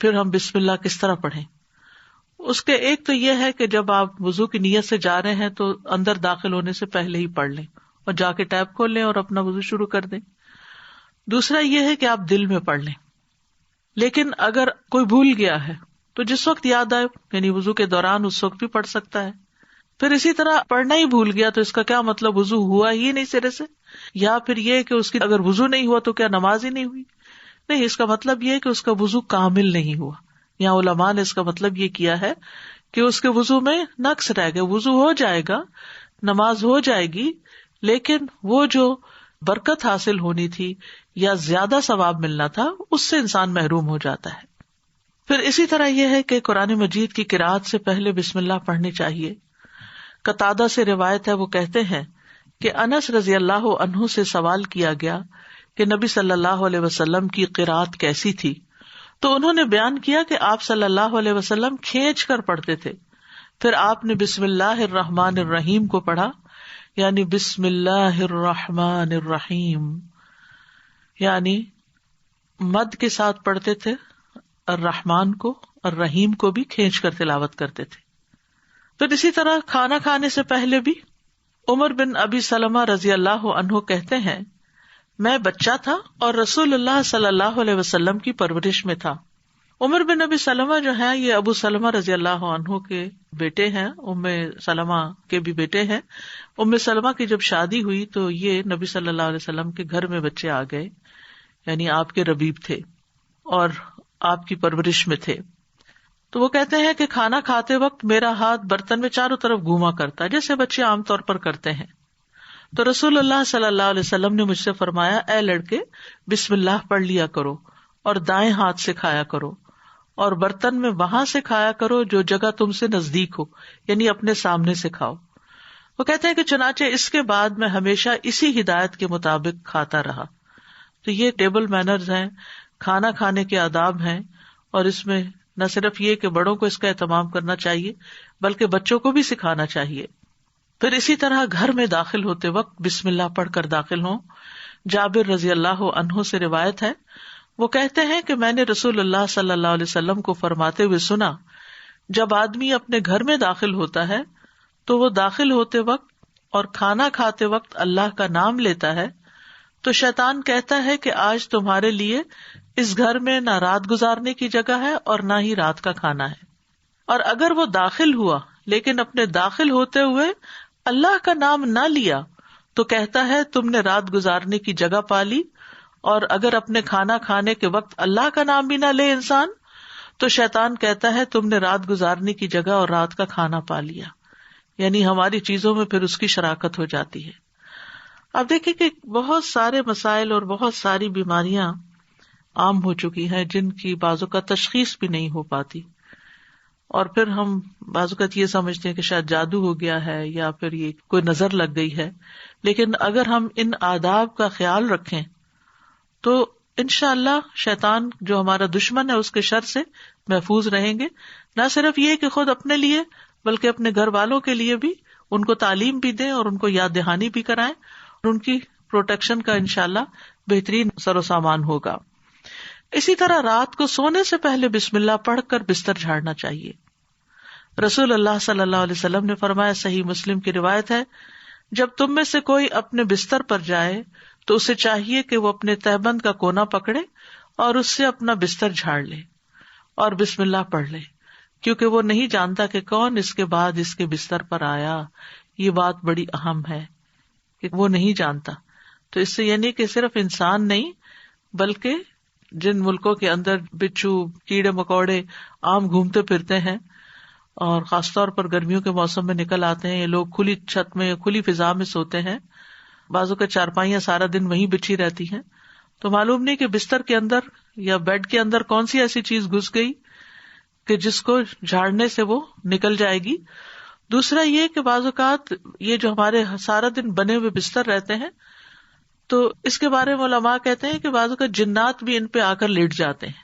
پھر ہم بسم اللہ کس طرح پڑھیں؟ اس کے ایک تو یہ ہے کہ جب آپ وضو کی نیت سے جا رہے ہیں تو اندر داخل ہونے سے پہلے ہی پڑھ لیں اور جا کے ٹیپ کھول لیں اور اپنا وضو شروع کر دیں. دوسرا یہ ہے کہ آپ دل میں پڑھ لیں. لیکن اگر کوئی بھول گیا ہے تو جس وقت یاد آئے یعنی وضو کے دوران اس وقت بھی پڑھ سکتا ہے. پھر اسی طرح پڑھنا ہی بھول گیا تو اس کا کیا مطلب وضو ہوا ہی نہیں سرے سے، یا پھر یہ کہ اس کی اگر وضو نہیں ہوا تو کیا نماز ہی نہیں ہوئی؟ نہیں، اس کا مطلب یہ کہ اس کا وضو کامل نہیں ہوا. یہاں علماء نے اس کا مطلب یہ کیا ہے کہ اس کے وضو میں نقص رہ گیا. وضو ہو جائے گا، نماز ہو جائے گی، لیکن وہ جو برکت حاصل ہونی تھی یا زیادہ ثواب ملنا تھا اس سے انسان محروم ہو جاتا ہے. پھر اسی طرح یہ ہے کہ قرآن مجید کی قرأت سے پہلے بسم اللہ پڑھنی چاہیے. قتادہ سے روایت ہے، وہ کہتے ہیں کہ انس رضی اللہ عنہ سے سوال کیا گیا کہ نبی صلی اللہ علیہ وسلم کی قرأت کیسی تھی، تو انہوں نے بیان کیا کہ آپ صلی اللہ علیہ وسلم کھینچ کر پڑھتے تھے. پھر آپ نے بسم اللہ الرحمن الرحیم کو پڑھا، یعنی بسم اللہ الرحمن الرحیم، یعنی مد کے ساتھ پڑھتے تھے الرحمن کو، الرحیم کو بھی کھینچ کر تلاوت کرتے تھے. پھر اسی طرح کھانا کھانے سے پہلے بھی عمر بن ابی سلمہ رضی اللہ عنہ کہتے ہیں میں بچہ تھا اور رسول اللہ صلی اللہ علیہ وسلم کی پرورش میں تھا. عمر بن ابی سلمہ جو ہیں یہ ابو سلمہ رضی اللہ عنہ کے بیٹے ہیں، ام سلمہ کے بھی بیٹے ہیں. ام سلمہ کی جب شادی ہوئی تو یہ نبی صلی اللہ علیہ وسلم کے گھر میں بچے آ گئے، یعنی آپ کے ربیب تھے اور آپ کی پرورش میں تھے. تو وہ کہتے ہیں کہ کھانا کھاتے وقت میرا ہاتھ برتن میں چاروں طرف گھوما کرتا جیسے بچے عام طور پر کرتے ہیں. تو رسول اللہ صلی اللہ علیہ وسلم نے مجھ سے فرمایا، اے لڑکے بسم اللہ پڑھ لیا کرو اور دائیں ہاتھ سے کھایا کرو، اور برتن میں وہاں سے کھایا کرو جو جگہ تم سے نزدیک ہو، یعنی اپنے سامنے سے کھاؤ. وہ کہتے ہیں کہ چنانچہ اس کے بعد میں ہمیشہ اسی ہدایت کے مطابق کھاتا رہا. تو یہ ٹیبل مینرز ہیں، کھانا کھانے کے آداب ہیں، اور اس میں نہ صرف یہ کہ بڑوں کو اس کا اہتمام کرنا چاہیے بلکہ بچوں کو بھی سکھانا چاہیے. پھر اسی طرح گھر میں داخل ہوتے وقت بسم اللہ پڑھ کر داخل ہوں. جابر رضی اللہ عنہ سے روایت ہے، وہ کہتے ہیں کہ میں نے رسول اللہ صلی اللہ علیہ وسلم کو فرماتے ہوئے سنا، جب آدمی اپنے گھر میں داخل ہوتا ہے تو وہ داخل ہوتے وقت اور کھانا کھاتے وقت اللہ کا نام لیتا ہے تو شیطان کہتا ہے کہ آج تمہارے لیے اس گھر میں نہ رات گزارنے کی جگہ ہے اور نہ ہی رات کا کھانا ہے. اور اگر وہ داخل ہوا لیکن اپنے داخل ہوتے ہوئے اللہ کا نام نہ لیا تو کہتا ہے تم نے رات گزارنے کی جگہ پا لی. اور اگر اپنے کھانا کھانے کے وقت اللہ کا نام بھی نہ لے انسان تو شیطان کہتا ہے تم نے رات گزارنے کی جگہ اور رات کا کھانا پا لیا. یعنی ہماری چیزوں میں پھر اس کی شراکت ہو جاتی ہے. اب دیکھیں کہ بہت سارے مسائل اور بہت ساری بیماریاں عام ہو چکی ہیں جن کی بعض اوقات تشخیص بھی نہیں ہو پاتی، اور پھر ہم بعض اوقات یہ سمجھتے ہیں کہ شاید جادو ہو گیا ہے یا پھر یہ کوئی نظر لگ گئی ہے. لیکن اگر ہم ان آداب کا خیال رکھیں تو انشاءاللہ شیطان جو ہمارا دشمن ہے اس کے شر سے محفوظ رہیں گے. نہ صرف یہ کہ خود اپنے لیے بلکہ اپنے گھر والوں کے لیے بھی ان کو تعلیم بھی دیں اور ان کو یاد دہانی بھی کرائیں، اور ان کی پروٹیکشن کا انشاءاللہ بہترین سر و سامان ہوگا. اسی طرح رات کو سونے سے پہلے بسم اللہ پڑھ کر بستر جھاڑنا چاہیے. رسول اللہ صلی اللہ علیہ وسلم نے فرمایا، صحیح مسلم کی روایت ہے، جب تم میں سے کوئی اپنے بستر پر جائے تو اسے چاہیے کہ وہ اپنے تہبند کا کونا پکڑے اور اس سے اپنا بستر جھاڑ لے اور بسم اللہ پڑھ لے، کیونکہ وہ نہیں جانتا کہ کون اس کے بعد اس کے بستر پر آیا. یہ بات بڑی اہم ہے کہ وہ نہیں جانتا. تو اس سے یعنی کہ صرف انسان نہیں بلکہ جن ملکوں کے اندر بچھو کیڑے مکوڑے عام گھومتے پھرتے ہیں اور خاص طور پر گرمیوں کے موسم میں نکل آتے ہیں، یہ لوگ کھلی چھت میں کھلی فضا میں سوتے ہیں، بازو کے چارپائیاں سارا دن وہیں بچھی رہتی ہیں، تو معلوم نہیں کہ بستر کے اندر یا بیڈ کے اندر کون سی ایسی چیز گھس گئی کہ جس کو جھاڑنے سے وہ نکل جائے گی. دوسرا یہ کہ بعض اوقات یہ جو ہمارے سارا دن بنے ہوئے بستر رہتے ہیں تو اس کے بارے میں علماء کہتے ہیں کہ بعض اوقات جنات بھی ان پہ آ کر لیٹ جاتے ہیں.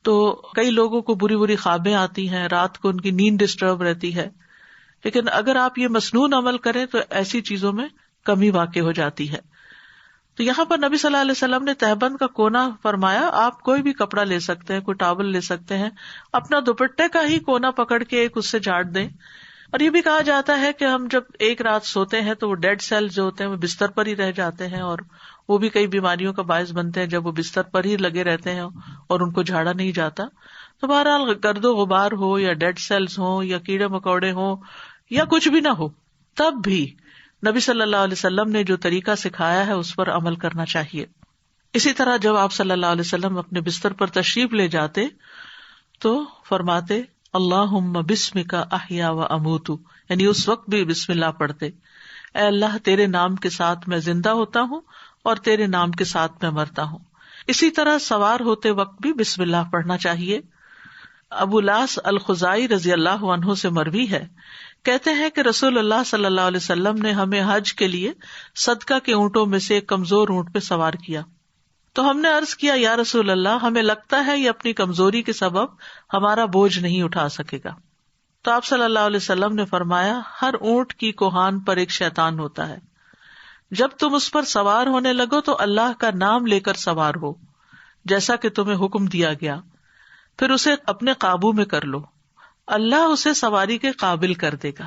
تو کئی لوگوں کو بری بری خوابیں آتی ہیں، رات کو ان کی نیند ڈسٹرب رہتی ہے. لیکن اگر آپ یہ مسنون عمل کریں تو ایسی چیزوں میں کمی واقع ہو جاتی ہے. تو یہاں پر نبی صلی اللہ علیہ وسلم نے تہبند کا کونا فرمایا. آپ کوئی بھی کپڑا لے سکتے ہیں، کوئی ٹاول لے سکتے ہیں، اپنا دوپٹے کا ہی کونا پکڑ کے ایک اس سے جھاڑ دیں. اور یہ بھی کہا جاتا ہے کہ ہم جب ایک رات سوتے ہیں تو وہ ڈیڈ سیل جو ہوتے ہیں وہ بستر پر ہی رہ جاتے ہیں، اور وہ بھی کئی بیماریوں کا باعث بنتے ہیں جب وہ بستر پر ہی لگے رہتے ہیں اور ان کو جھاڑا نہیں جاتا. تو بہرحال گرد و غبار ہو یا ڈیڈ سیلز ہوں یا کیڑے مکوڑے ہوں یا کچھ بھی نہ ہو، تب بھی نبی صلی اللہ علیہ وسلم نے جو طریقہ سکھایا ہے اس پر عمل کرنا چاہیے. اسی طرح جب آپ صلی اللہ علیہ وسلم اپنے بستر پر تشریف لے جاتے تو فرماتے اللہم بسمک احیا و اموت، یعنی اس وقت بھی بسم اللہ پڑھتے، اے اللہ تیرے نام کے ساتھ میں زندہ ہوتا ہوں اور تیرے نام کے ساتھ میں مرتا ہوں. اسی طرح سوار ہوتے وقت بھی بسم اللہ پڑھنا چاہیے. ابو لاس الخزائی رضی اللہ عنہ سے مروی ہے، کہتے ہیں کہ رسول اللہ صلی اللہ علیہ وسلم نے ہمیں حج کے لیے صدقہ کے اونٹوں میں سے ایک کمزور اونٹ پہ سوار کیا. تو ہم نے عرض کیا یا رسول اللہ، ہمیں لگتا ہے یہ اپنی کمزوری کے سبب ہمارا بوجھ نہیں اٹھا سکے گا. تو آپ صلی اللہ علیہ وسلم نے فرمایا ہر اونٹ کی کوہان پر ایک شیطان ہوتا ہے، جب تم اس پر سوار ہونے لگو تو اللہ کا نام لے کر سوار ہو جیسا کہ تمہیں حکم دیا گیا، پھر اسے اپنے قابو میں کر لو، اللہ اسے سواری کے قابل کر دے گا.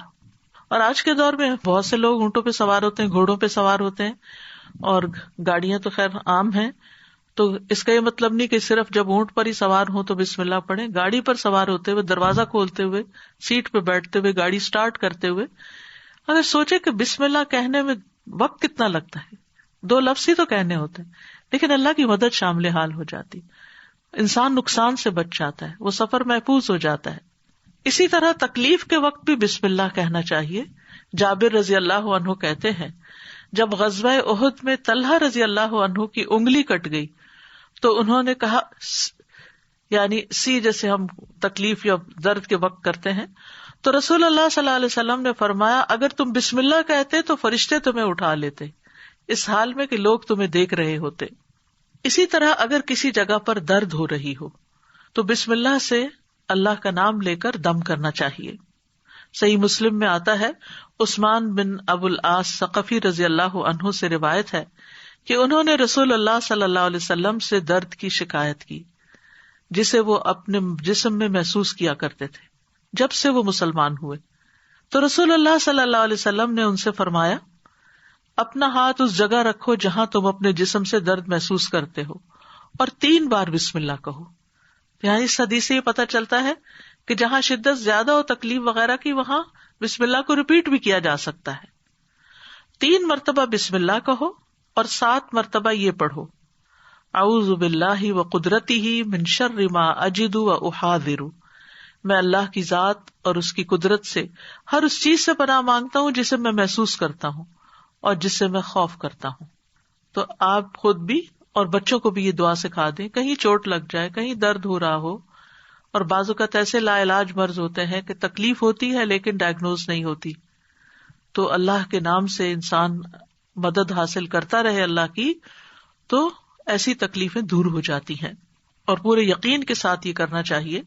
اور آج کے دور میں بہت سے لوگ اونٹوں پہ سوار ہوتے ہیں، گھوڑوں پہ سوار ہوتے ہیں، اور گاڑیاں تو خیر عام ہیں. تو اس کا یہ مطلب نہیں کہ صرف جب اونٹ پر ہی سوار ہوں تو بسم اللہ پڑھیں. گاڑی پر سوار ہوتے ہوئے، دروازہ کھولتے ہوئے، سیٹ پہ بیٹھتے ہوئے، گاڑی سٹارٹ کرتے ہوئے اگر سوچے کہ بسم اللہ کہنے میں وقت کتنا لگتا ہے، 2 لفظ ہی تو کہنے ہوتے ہیں، لیکن اللہ کی مدد شامل حال ہو جاتی، انسان نقصان سے بچ جاتا ہے، وہ سفر محفوظ ہو جاتا ہے. اسی طرح تکلیف کے وقت بھی بسم اللہ کہنا چاہیے. جابر رضی اللہ عنہ کہتے ہیں جب غزوہ احد میں طلحہ رضی اللہ عنہ کی انگلی کٹ گئی تو انہوں نے کہا، یعنی سی جیسے ہم تکلیف یا درد کے وقت کرتے ہیں، تو رسول اللہ صلی اللہ علیہ وسلم نے فرمایا اگر تم بسم اللہ کہتے تو فرشتے تمہیں اٹھا لیتے، اس حال میں کہ لوگ تمہیں دیکھ رہے ہوتے. اسی طرح اگر کسی جگہ پر درد ہو رہی ہو تو بسم اللہ سے اللہ کا نام لے کر دم کرنا چاہیے. صحیح مسلم میں آتا ہے، عثمان بن ابو العاص ثقفی رضی اللہ عنہ سے روایت ہے کہ انہوں نے رسول اللہ صلی اللہ علیہ وسلم سے درد کی شکایت کی جسے وہ اپنے جسم میں محسوس کیا کرتے تھے جب سے وہ مسلمان ہوئے. تو رسول اللہ صلی اللہ علیہ وسلم نے ان سے فرمایا اپنا ہاتھ اس جگہ رکھو جہاں تم اپنے جسم سے درد محسوس کرتے ہو اور 3 بار بسم اللہ کہو. یہاں اس حدیث سے یہ پتہ چلتا ہے کہ جہاں شدت زیادہ ہو تکلیف وغیرہ کی وہاں بسم اللہ کو ریپیٹ بھی کیا جا سکتا ہے. 3 مرتبہ بسم اللہ کہو اور 7 مرتبہ یہ پڑھو اعوذ باللہ وقدرتہ من شر ما اجد واحاذر، میں اللہ کی ذات اور اس کی قدرت سے ہر اس چیز سے پناہ مانگتا ہوں جسے میں محسوس کرتا ہوں اور جس سے میں خوف کرتا ہوں. تو آپ خود بھی اور بچوں کو بھی یہ دعا سکھا دیں، کہیں چوٹ لگ جائے، کہیں درد ہو رہا ہو، اور بعض اوقات ایسے لا علاج مرض ہوتے ہیں کہ تکلیف ہوتی ہے لیکن ڈائگنوز نہیں ہوتی، تو اللہ کے نام سے انسان مدد حاصل کرتا رہے اللہ کی، تو ایسی تکلیفیں دور ہو جاتی ہیں. اور پورے یقین کے ساتھ یہ کرنا چاہیے،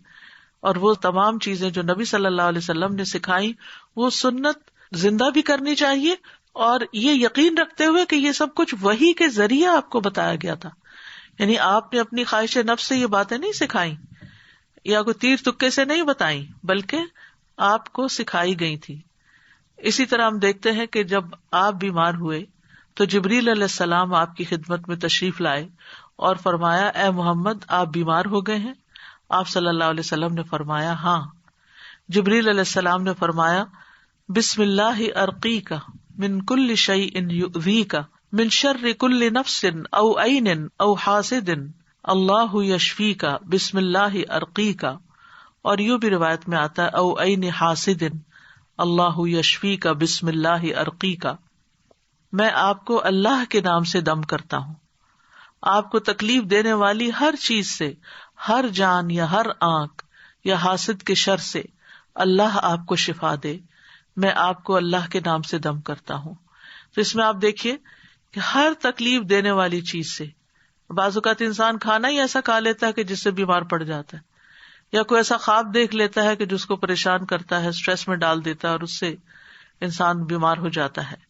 اور وہ تمام چیزیں جو نبی صلی اللہ علیہ وسلم نے سکھائی وہ سنت زندہ بھی کرنی چاہیے، اور یہ یقین رکھتے ہوئے کہ یہ سب کچھ وحی کے ذریعے آپ کو بتایا گیا تھا. یعنی آپ نے اپنی خواہش نفس سے یہ باتیں نہیں سکھائیں یا کوئی تیر تکے سے نہیں بتائیں، بلکہ آپ کو سکھائی گئی تھی. اسی طرح ہم دیکھتے ہیں کہ جب آپ بیمار ہوئے تو جبریل علیہ السلام آپ کی خدمت میں تشریف لائے اور فرمایا اے محمد آپ بیمار ہو گئے ہیں؟ آپ صلی اللہ علیہ وسلم نے فرمایا ہاں. جبریل علیہ السلام نے فرمایا بسم اللہ ارقیک من کل شیء یؤذیک من شر کل نفس او عین او حاسد اللہ یشفیک بسم اللہ ارقیک. اور یوں بھی روایت میں آتا ہے او عین حاسد اللہ یشفیک بسم اللہ ارقیک. میں آپ کو اللہ کے نام سے دم کرتا ہوں، آپ کو تکلیف دینے والی ہر چیز سے، ہر جان یا ہر آنکھ یا حاسد کے شر سے اللہ آپ کو شفا دے، میں آپ کو اللہ کے نام سے دم کرتا ہوں. تو اس میں آپ دیکھیے کہ ہر تکلیف دینے والی چیز سے، بعض اوقات انسان کھانا ہی ایسا کھا لیتا ہے کہ جس سے بیمار پڑ جاتا ہے، یا کوئی ایسا خواب دیکھ لیتا ہے کہ جس کو پریشان کرتا ہے، اسٹریس میں ڈال دیتا ہے اور اس سے انسان بیمار ہو جاتا ہے.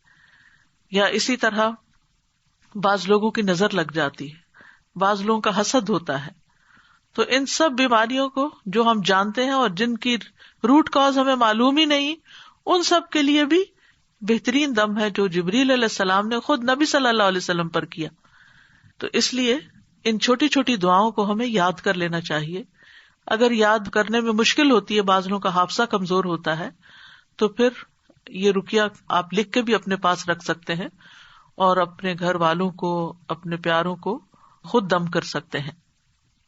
یا اسی طرح بعض لوگوں کی نظر لگ جاتی ہے، بعض لوگوں کا حسد ہوتا ہے. تو ان سب بیماریوں کو جو ہم جانتے ہیں اور جن کی روٹ کاز ہمیں معلوم ہی نہیں، ان سب کے لیے بھی بہترین دم ہے جو جبریل علیہ السلام نے خود نبی صلی اللہ علیہ وسلم پر کیا. تو اس لیے ان چھوٹی چھوٹی دعاؤں کو ہمیں یاد کر لینا چاہیے. اگر یاد کرنے میں مشکل ہوتی ہے، بعض لوگوں کا حافظہ کمزور ہوتا ہے، تو پھر یہ رقیہ آپ لکھ کے بھی اپنے پاس رکھ سکتے ہیں اور اپنے گھر والوں کو، اپنے پیاروں کو خود دم کر سکتے ہیں.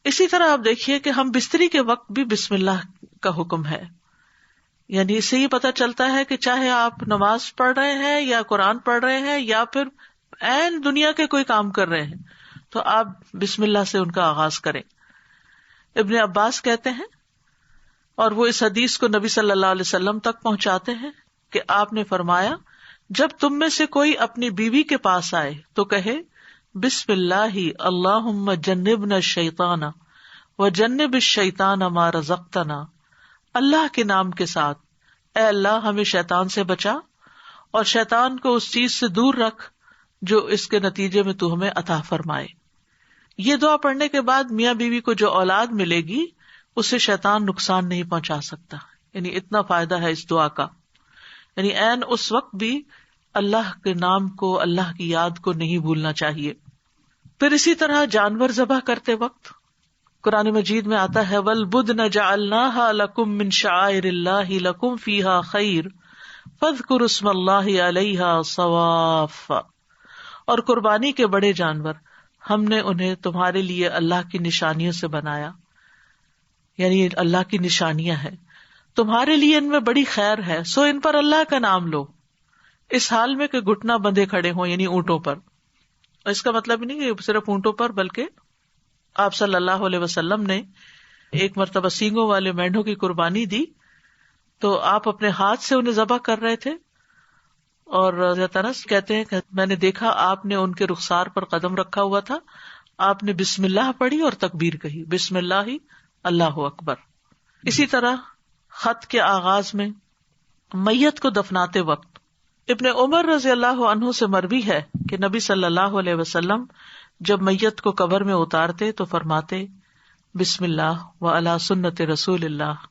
اسی طرح آپ دیکھیے کہ ہم بستری کے وقت بھی بسم اللہ کا حکم ہے. یعنی اس سے یہ پتہ چلتا ہے کہ چاہے آپ نماز پڑھ رہے ہیں یا قرآن پڑھ رہے ہیں یا پھر عین دنیا کے کوئی کام کر رہے ہیں، تو آپ بسم اللہ سے ان کا آغاز کریں. ابن عباس کہتے ہیں، اور وہ اس حدیث کو نبی صلی اللہ علیہ وسلم تک پہنچاتے ہیں کہ آپ نے فرمایا جب تم میں سے کوئی اپنی بیوی کے پاس آئے تو کہے بسم اللہ اللہم جنبنا الشیطان وجنب الشیطان ما رزقتنا. اللہ کے نام کے ساتھ اے اللہ ہمیں شیطان سے بچا اور شیطان کو اس چیز سے دور رکھ جو اس کے نتیجے میں تو ہمیں عطا فرمائے. یہ دعا پڑھنے کے بعد میاں بیوی کو جو اولاد ملے گی اسے شیطان نقصان نہیں پہنچا سکتا. یعنی اتنا فائدہ ہے اس دعا کا. یعنی عین اس وقت بھی اللہ کے نام کو، اللہ کی یاد کو نہیں بھولنا چاہیے. پھر اسی طرح جانور ذبح کرتے وقت قرآن مجید میں آتا ہے وَالْبُدْنَ جَعَلْنَاهَا لَكُم مِّن شَعَائِرِ اللَّهِ لَكُم فِيهَا خَيْرٌ فَاذْكُرُوا اسْمَ اللَّهِ عَلَيْهَا صَوَافَّ، اور قربانی کے بڑے جانور ہم نے انہیں تمہارے لیے اللہ کی نشانیوں سے بنایا، یعنی اللہ کی نشانیاں ہیں، تمہارے لیے ان میں بڑی خیر ہے، سو ان پر اللہ کا نام لو، اس حال میں کہ گھٹنا بندھے کھڑے ہوں، یعنی اونٹوں پر۔ اس کا مطلب نہیں کہ صرف اونٹوں پر، بلکہ آپ صلی اللہ علیہ وسلم نے ایک مرتبہ سینگوں والے مینڈھوں کی قربانی دی تو آپ اپنے ہاتھ سے انہیں ذبح کر رہے تھے، اور حضرت انس کہتے ہیں کہ میں نے دیکھا آپ نے ان کے رخسار پر قدم رکھا ہوا تھا، آپ نے بسم اللہ پڑھی اور تکبیر کہی، بسم اللہ اللہ اکبر۔ اسی طرح خط کے آغاز میں میت کو دفناتے وقت ابن عمر رضی اللہ عنہ سے مروی ہے کہ نبی صلی اللہ علیہ وسلم جب میت کو قبر میں اتارتے تو فرماتے بسم اللہ و علی سنت رسول اللہ،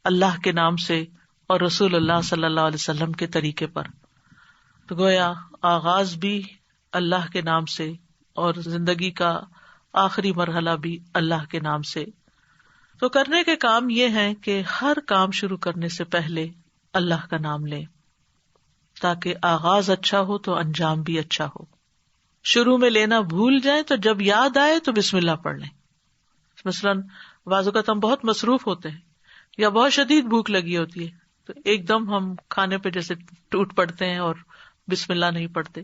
اللہ کے نام سے اور رسول اللہ صلی اللہ علیہ وسلم کے طریقے پر۔ تو گویا آغاز بھی اللہ کے نام سے اور زندگی کا آخری مرحلہ بھی اللہ کے نام سے۔ تو کرنے کے کام یہ ہیں کہ ہر کام شروع کرنے سے پہلے اللہ کا نام لیں، تاکہ آغاز اچھا ہو تو انجام بھی اچھا ہو۔ شروع میں لینا بھول جائیں تو جب یاد آئے تو بسم اللہ پڑھ لیں۔ مثلاً بعض اوقات ہم بہت مصروف ہوتے ہیں یا بہت شدید بھوک لگی ہوتی ہے تو ایک دم ہم کھانے پہ جیسے ٹوٹ پڑتے ہیں اور بسم اللہ نہیں پڑھتے،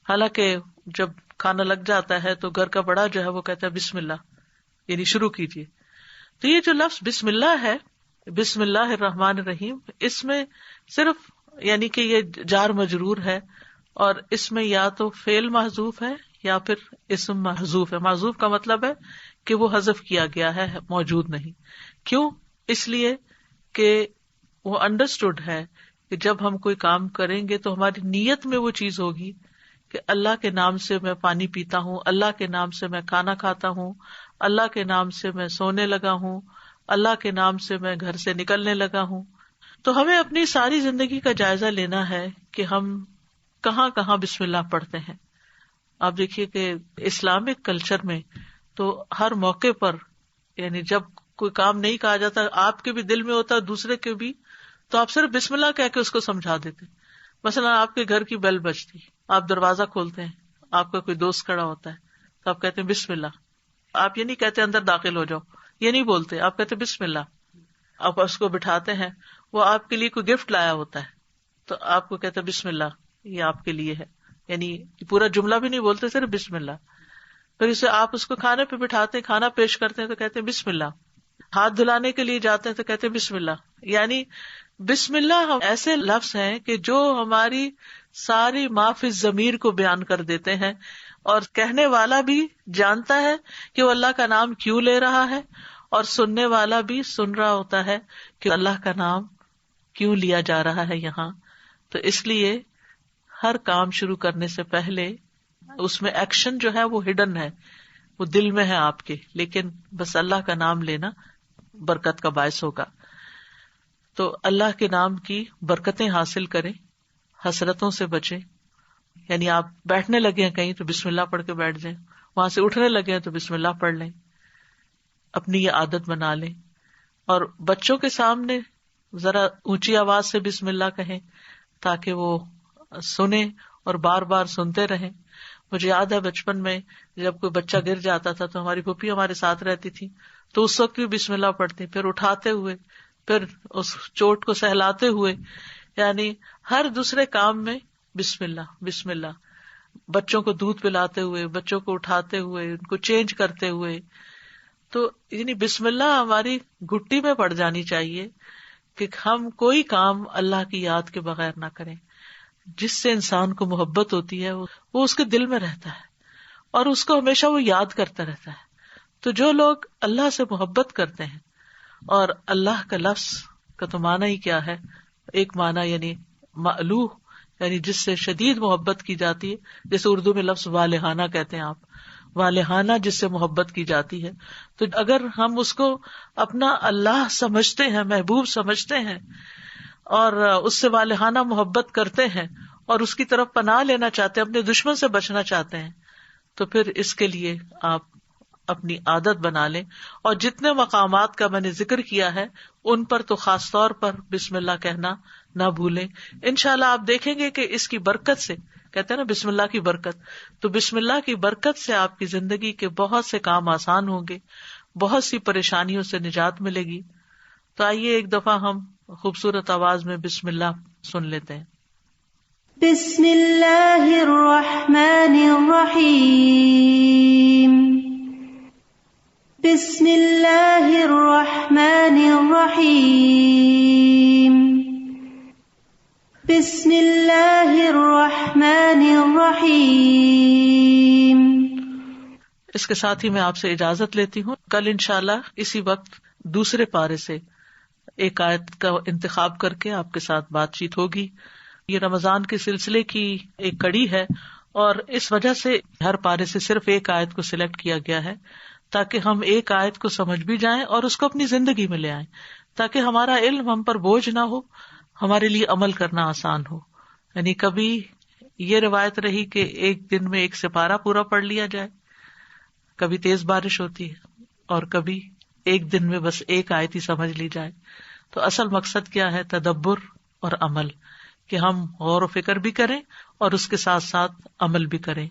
حالانکہ جب کھانا لگ جاتا ہے تو گھر کا بڑا جو ہے وہ کہتا ہے بسم اللہ، یعنی شروع کیجیے۔ تو یہ جو لفظ بسم اللہ ہے، بسم اللہ الرحمن الرحیم، اس میں صرف یعنی کہ یہ جار مجرور ہے، اور اس میں یا تو فعل محذوف ہے یا پھر اسم محذوف ہے۔ محذوف کا مطلب ہے کہ وہ حذف کیا گیا ہے، موجود نہیں۔ کیوں؟ اس لیے کہ وہ انڈرسٹوڈ ہے کہ جب ہم کوئی کام کریں گے تو ہماری نیت میں وہ چیز ہوگی کہ اللہ کے نام سے میں پانی پیتا ہوں، اللہ کے نام سے میں کھانا کھاتا ہوں، اللہ کے نام سے میں سونے لگا ہوں، اللہ کے نام سے میں گھر سے نکلنے لگا ہوں۔ تو ہمیں اپنی ساری زندگی کا جائزہ لینا ہے کہ ہم کہاں کہاں بسم اللہ پڑھتے ہیں۔ آپ دیکھیے کہ اسلامک کلچر میں تو ہر موقع پر، یعنی جب کوئی کام نہیں کہا جاتا، آپ کے بھی دل میں ہوتا ہے دوسرے کے بھی، تو آپ صرف بسم اللہ کہہ کے اس کو سمجھا دیتے۔ مثلا آپ کے گھر کی بیل بجتی، آپ دروازہ کھولتے ہیں، آپ کا کوئی دوست کھڑا ہوتا ہے تو آپ کہتے ہیں بسم اللہ۔ آپ یہ نہیں کہتے اندر داخل ہو جاؤ، یہ نہیں بولتے، آپ کہتے بسم اللہ۔ آپ اس کو بٹھاتے ہیں، وہ آپ کے لیے کوئی گفٹ لایا ہوتا ہے تو آپ کو کہتے بسم اللہ، یہ آپ کے لیے ہے، یعنی پورا جملہ بھی نہیں بولتے، صرف بسم اللہ۔ پھر اسے آپ اس کو کھانے پہ بٹھاتے ہیں، کھانا پیش کرتے ہیں تو کہتے ہیں بسم اللہ۔ ہاتھ دھلانے کے لیے جاتے ہیں تو کہتے ہیں بسم اللہ۔ یعنی بسم اللہ ایسے لفظ ہیں کہ جو ہماری ساری ما فی الضمیر کو بیان کر دیتے ہیں، اور کہنے والا بھی جانتا ہے کہ وہ اللہ کا نام کیوں لے رہا ہے، اور سننے والا بھی سن رہا ہوتا ہے کہ اللہ کا نام کیوں لیا جا رہا ہے یہاں۔ تو اس لیے ہر کام شروع کرنے سے پہلے اس میں ایکشن جو ہے وہ ہڈن ہے، وہ دل میں ہے آپ کے، لیکن بس اللہ کا نام لینا برکت کا باعث ہوگا۔ تو اللہ کے نام کی برکتیں حاصل کریں، حسرتوں سے بچیں۔ یعنی آپ بیٹھنے لگے ہیں کہیں تو بسم اللہ پڑھ کے بیٹھ جائیں، وہاں سے اٹھنے لگے ہیں تو بسم اللہ پڑھ لیں، اپنی یہ عادت بنا لیں۔ اور بچوں کے سامنے ذرا اونچی آواز سے بسم اللہ کہیں تاکہ وہ سنیں اور بار بار سنتے رہیں۔ مجھے یاد ہے بچپن میں جب کوئی بچہ گر جاتا تھا تو ہماری پھوپھی ہمارے ساتھ رہتی تھی، تو اس وقت بھی بسم اللہ پڑھتی، پھر اٹھاتے ہوئے، پھر اس چوٹ کو سہلاتے ہوئے، یعنی ہر دوسرے کام میں بسم اللہ بسم اللہ۔ بچوں کو دودھ پلاتے ہوئے، بچوں کو اٹھاتے ہوئے، ان کو چینج کرتے ہوئے، تو یعنی بسم اللہ ہماری گھٹی میں پڑ جانی چاہیے کہ ہم کوئی کام اللہ کی یاد کے بغیر نہ کریں۔ جس سے انسان کو محبت ہوتی ہے وہ اس کے دل میں رہتا ہے اور اس کو ہمیشہ وہ یاد کرتا رہتا ہے۔ تو جو لوگ اللہ سے محبت کرتے ہیں، اور اللہ کا لفظ کا تو معنی ہی کیا ہے، ایک معنی یعنی مألوہ، یعنی جس سے شدید محبت کی جاتی ہے، جیسے اردو میں لفظ والہانہ کہتے ہیں آپ، والہانہ جس سے محبت کی جاتی ہے۔ تو اگر ہم اس کو اپنا اللہ سمجھتے ہیں، محبوب سمجھتے ہیں، اور اس سے والہانہ محبت کرتے ہیں، اور اس کی طرف پناہ لینا چاہتے ہیں، اپنے دشمن سے بچنا چاہتے ہیں، تو پھر اس کے لیے آپ اپنی عادت بنا لیں، اور جتنے مقامات کا میں نے ذکر کیا ہے ان پر تو خاص طور پر بسم اللہ کہنا نہ بھولیں. انشاءاللہ آپ دیکھیں گے کہ اس کی برکت سے، کہتے ہیں نا بسم اللہ کی برکت، تو بسم اللہ کی برکت سے آپ کی زندگی کے بہت سے کام آسان ہوں گے، بہت سی پریشانیوں سے نجات ملے گی. تو آئیے ایک دفعہ ہم خوبصورت آواز میں بسم اللہ سن لیتے ہیں. بسم اللہ الرحمن الرحیم. بسم اللہ الرحمن الرحیم. بسم اللہ الرحمن الرحیم. اس کے ساتھ ہی میں آپ سے اجازت لیتی ہوں. کل انشاءاللہ اسی وقت دوسرے پارے سے ایک آیت کا انتخاب کر کے آپ کے ساتھ بات چیت ہوگی. یہ رمضان کے سلسلے کی ایک کڑی ہے، اور اس وجہ سے ہر پارے سے صرف ایک آیت کو سلیکٹ کیا گیا ہے تاکہ ہم ایک آیت کو سمجھ بھی جائیں اور اس کو اپنی زندگی میں لے آئیں، تاکہ ہمارا علم ہم پر بوجھ نہ ہو، ہمارے لیے عمل کرنا آسان ہو. یعنی کبھی یہ روایت رہی کہ ایک دن میں ایک سپارہ پورا پڑھ لیا جائے، کبھی تیز بارش ہوتی ہے، اور کبھی ایک دن میں بس ایک آیت ہی سمجھ لی جائے. تو اصل مقصد کیا ہے؟ تدبر اور عمل، کہ ہم غور و فکر بھی کریں اور اس کے ساتھ ساتھ عمل بھی کریں.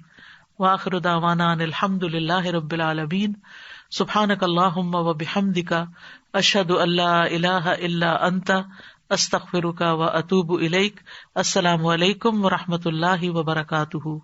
وآخر دعوانا ان الحمد للہ رب العالمین. سبحانک اللہم و بحمدک، اشہد ان لا الہ الا انت، استغفرک و اتوب الیک. السلام علیکم و رحمۃ اللہ وبرکاتہ.